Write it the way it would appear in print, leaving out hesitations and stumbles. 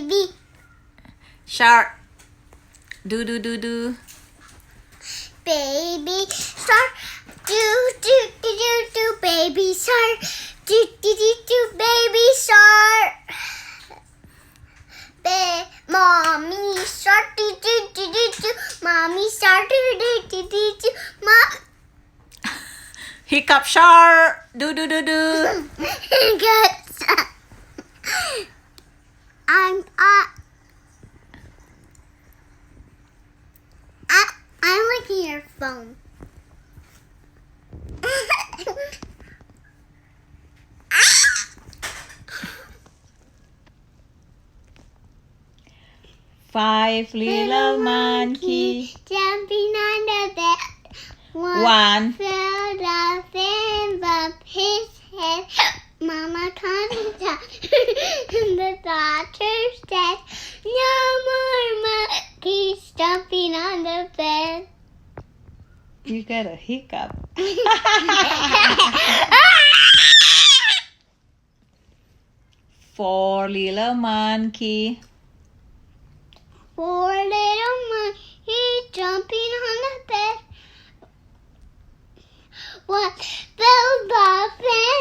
baby. Shark. Do. Baby shark. Do, baby shark. Do, baby shark. Mommy shark. Do, mommy shark. Do, Hiccup shark. Do. Good. I'm looking at your phone. Five little monkey. Jumping on the bed. One. Fell off and bumped his head. Mama can't tell. The doctor said, no more monkeys jumping on the bed. You got a hiccup. Four little monkey. Four little monkeys jumping on the bed. One fell off and